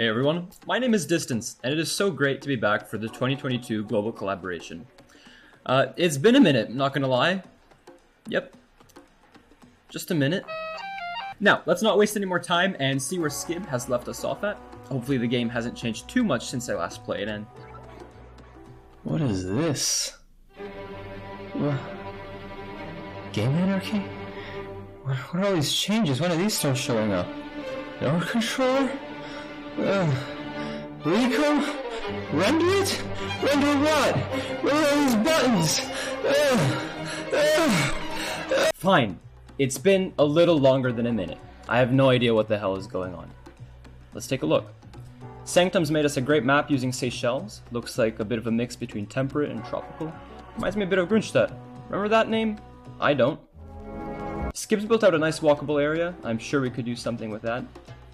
Hey everyone, my name is Distance, and it is so great to be back for the 2022 Global Collaboration. It's been a minute, not gonna lie. Yep. Just a minute. Now, let's not waste any more time and see where Skib has left us off at. Hopefully the game hasn't changed too much since I last played, and... What is this? What? Game anarchy? What are all these changes? When do these start showing up? Node controller? Recom? Render it? Render what? Where are all these buttons? Fine. It's been a little longer than a minute. I have no idea what the hell is going on. Let's take a look. Sanctum's made us a great map using Seychelles. Looks like a bit of a mix between temperate and tropical. Reminds me a bit of Grunstadt. Remember that name? I don't. Skib's built out a nice walkable area. I'm sure we could do something with that.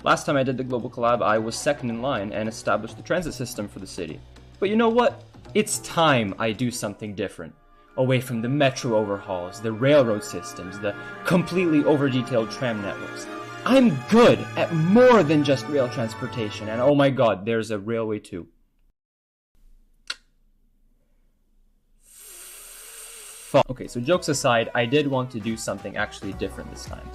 Last time I did the global collab, I was second in line and established the transit system for the city. But you know what? It's time I do something different. Away from the metro overhauls, the railroad systems, the completely over-detailed tram networks. I'm good at more than just rail transportation, and oh my god, there's a railway too. Okay, so jokes aside, I did want to do something actually different this time.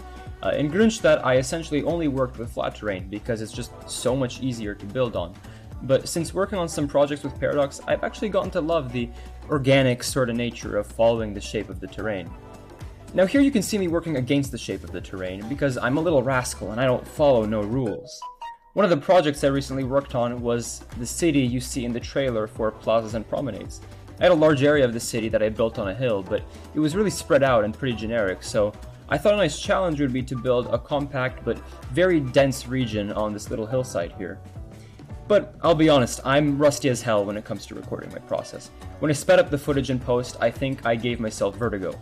In Grunstadt, I essentially only worked with flat terrain because it's just so much easier to build on. But since working on some projects with Paradox, I've actually gotten to love the organic sort of nature of following the shape of the terrain. Now here you can see me working against the shape of the terrain because I'm a little rascal and I don't follow no rules. One of the projects I recently worked on was the city you see in the trailer for Plazas and Promenades. I had a large area of the city that I built on a hill, but it was really spread out and pretty generic, so I thought a nice challenge would be to build a compact but very dense region on this little hillside here. But I'll be honest, I'm rusty as hell when it comes to recording my process. When I sped up the footage in post, I think I gave myself vertigo.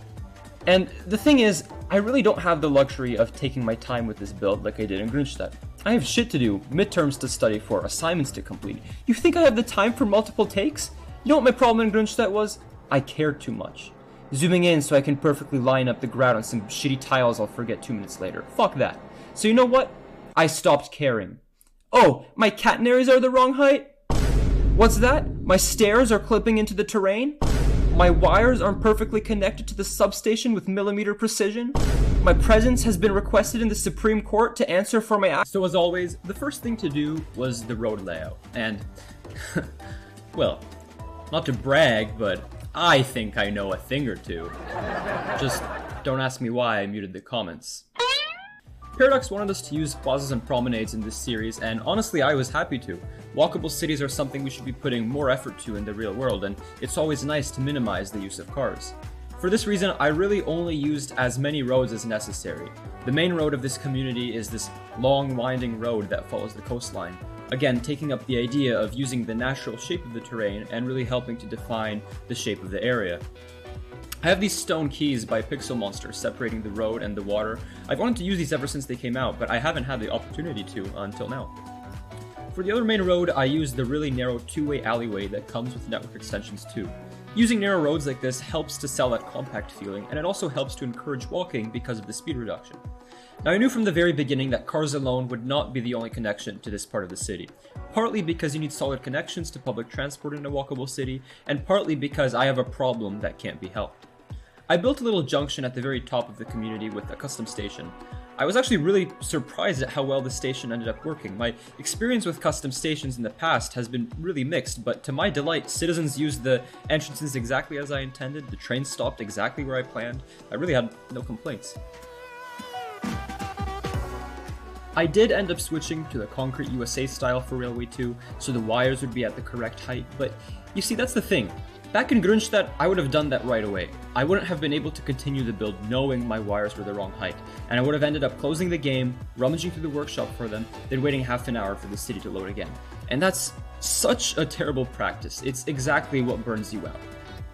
And the thing is, I really don't have the luxury of taking my time with this build like I did in Grunstadt. I have shit to do, midterms to study for, assignments to complete. You think I have the time for multiple takes? You know what my problem in Grunstadt was? I cared too much. Zooming in so I can perfectly line up the ground on some shitty tiles I'll forget 2 minutes later. Fuck that. So you know what? I stopped caring. Oh, my catenaries are the wrong height? What's that? My stairs are clipping into the terrain? My wires aren't perfectly connected to the substation with millimeter precision? My presence has been requested in the Supreme Court to answer for my actions. So as always, the first thing to do was the road layout. And, well, not to brag, but I think I know a thing or two. Just don't ask me why I muted the comments. Paradox wanted us to use plazas and promenades in this series, and honestly I was happy to. Walkable cities are something we should be putting more effort to in the real world, and it's always nice to minimize the use of cars. For this reason, I really only used as many roads as necessary. The main road of this community is this long winding road that follows the coastline. Again, taking up the idea of using the natural shape of the terrain and really helping to define the shape of the area. I have these stone keys by Pixel Monster separating the road and the water. I've wanted to use these ever since they came out, but I haven't had the opportunity to until now. For the other main road, I used the really narrow two-way alleyway that comes with network extensions too. Using narrow roads like this helps to sell that compact feeling, and it also helps to encourage walking because of the speed reduction. Now I knew from the very beginning that cars alone would not be the only connection to this part of the city. Partly because you need solid connections to public transport in a walkable city, and partly because I have a problem that can't be helped. I built a little junction at the very top of the community with a custom station. I was actually really surprised at how well the station ended up working. My experience with custom stations in the past has been really mixed, but to my delight, citizens used the entrances exactly as I intended, the train stopped exactly where I planned. I really had no complaints. I did end up switching to the Concrete USA style for Railway 2, so the wires would be at the correct height, but you see, that's the thing. Back in Grunstadt, I would have done that right away. I wouldn't have been able to continue the build knowing my wires were the wrong height, and I would have ended up closing the game, rummaging through the workshop for them, then waiting half an hour for the city to load again. And that's such a terrible practice. It's exactly what burns you out.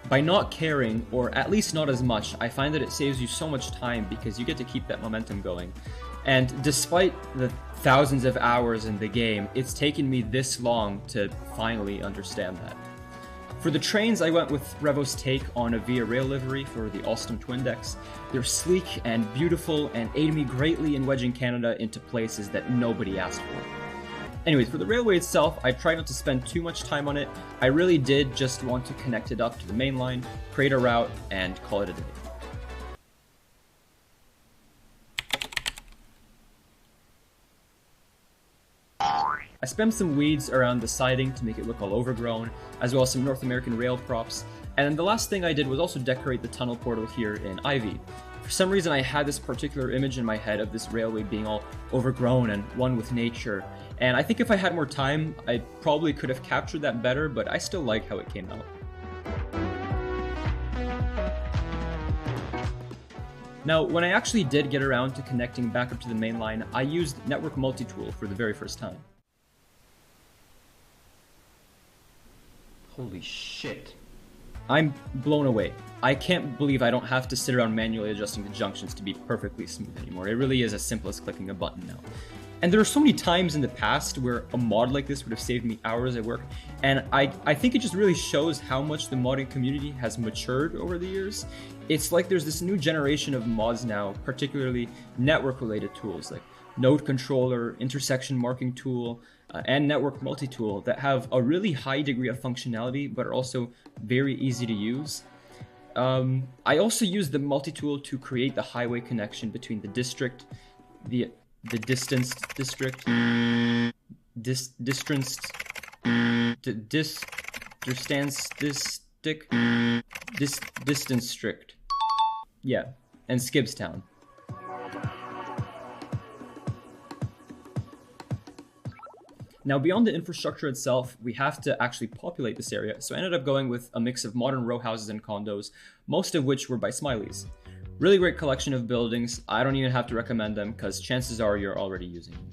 By not caring, or at least not as much, I find that it saves you so much time because you get to keep that momentum going. And despite the thousands of hours in the game, it's taken me this long to finally understand that. For the trains, I went with Revo's take on a Via Rail livery for the Alstom Twin Decks. They're sleek and beautiful and aid me greatly in wedging Canada into places that nobody asked for. Anyways, for the railway itself, I tried not to spend too much time on it. I really did just want to connect it up to the main line, create a route, and call it a day. I spammed some weeds around the siding to make it look all overgrown, as well as some North American rail props, and then the last thing I did was also decorate the tunnel portal here in ivy. For some reason I had this particular image in my head of this railway being all overgrown and one with nature, and I think if I had more time, I probably could have captured that better, but I still like how it came out. Now, when I actually did get around to connecting back up to the main line, I used Network Multitool for the very first time. Holy shit. I'm blown away. I can't believe I don't have to sit around manually adjusting the junctions to be perfectly smooth anymore. It really is as simple as clicking a button now. And there are so many times in the past where a mod like this would have saved me hours at work, and I think it just really shows how much the modding community has matured over the years. It's like there's this new generation of mods now, particularly network-related tools like node controller, intersection marking tool, and network multi-tool that have a really high degree of functionality but are also very easy to use. I also used the multi-tool to create the highway connection between the district, the distanced district, distanced strict, yeah, and Skibbstown. Now, beyond the infrastructure itself, we have to actually populate this area, so I ended up going with a mix of modern row houses and condos, most of which were by Smileys. Really great collection of buildings. I don't even have to recommend them because chances are you're already using them.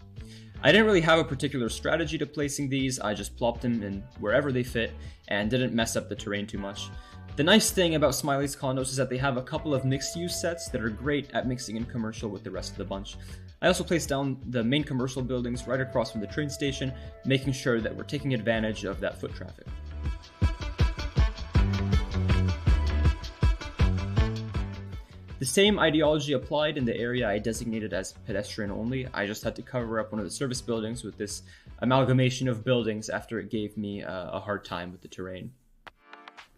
I didn't really have a particular strategy to placing these, I just plopped them in wherever they fit and didn't mess up the terrain too much. The nice thing about Smiley's condos is that they have a couple of mixed-use sets that are great at mixing in commercial with the rest of the bunch. I also placed down the main commercial buildings right across from the train station, making sure that we're taking advantage of that foot traffic. The same ideology applied in the area I designated as pedestrian only. I just had to cover up one of the service buildings with this amalgamation of buildings after it gave me a hard time with the terrain.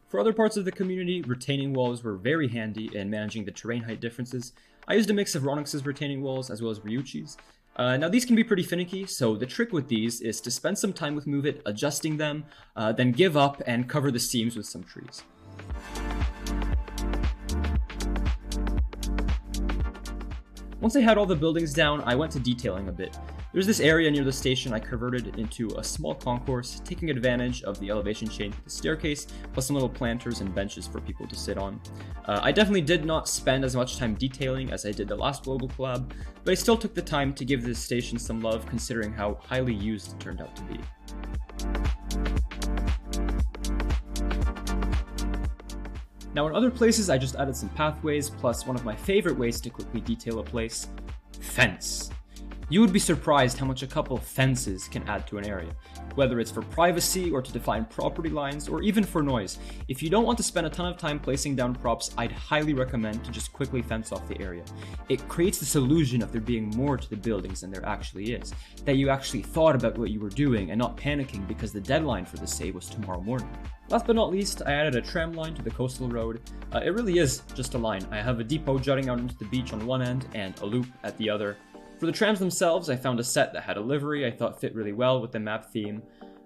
For other parts of the community, retaining walls were very handy in managing the terrain height differences. I used a mix of Ronix's retaining walls as well as Ryuichi's. Now these can be pretty finicky, so the trick with these is to spend some time with Move It adjusting them, then give up and cover the seams with some trees. Once I had all the buildings down, I went to detailing a bit. There's this area near the station I converted into a small concourse, taking advantage of the elevation change with the staircase, plus some little planters and benches for people to sit on. I definitely did not spend as much time detailing as I did the last global collab, but I still took the time to give this station some love considering how highly used it turned out to be. Now in other places I just added some pathways, plus one of my favorite ways to quickly detail a place, fence. You would be surprised how much a couple fences can add to an area, whether it's for privacy or to define property lines or even for noise. If you don't want to spend a ton of time placing down props, I'd highly recommend to just quickly fence off the area. It creates this illusion of there being more to the buildings than there actually is, that you actually thought about what you were doing and not panicking because the deadline for the save was tomorrow morning. Last but not least, I added a tram line to the coastal road. It really is just a line. I have a depot jutting out into the beach on one end and a loop at the other. For the trams themselves, I found a set that had a livery I thought fit really well with the map theme.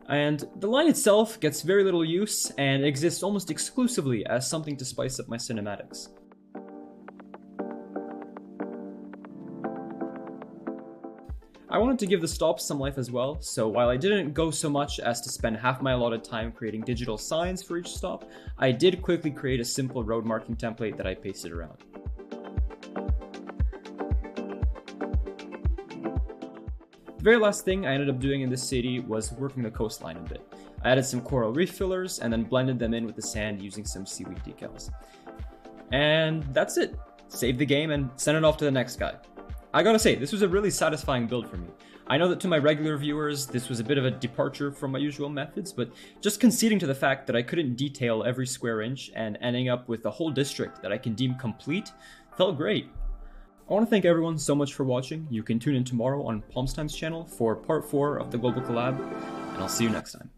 And the line itself gets very little use and exists almost exclusively as something to spice up my cinematics. I wanted to give the stops some life as well, so while I didn't go so much as to spend half my allotted time creating digital signs for each stop, I did quickly create a simple road marking template that I pasted around. The very last thing I ended up doing in this city was working the coastline a bit. I added some coral reef fillers and then blended them in with the sand using some seaweed decals. And that's it. Save the game and send it off to the next guy. I gotta say, this was a really satisfying build for me. I know that to my regular viewers, this was a bit of a departure from my usual methods, but just conceding to the fact that I couldn't detail every square inch and ending up with a whole district that I can deem complete felt great. I want to thank everyone so much for watching. You can tune in tomorrow on Palmstine's channel for part 4 of the global collab, and I'll see you next time.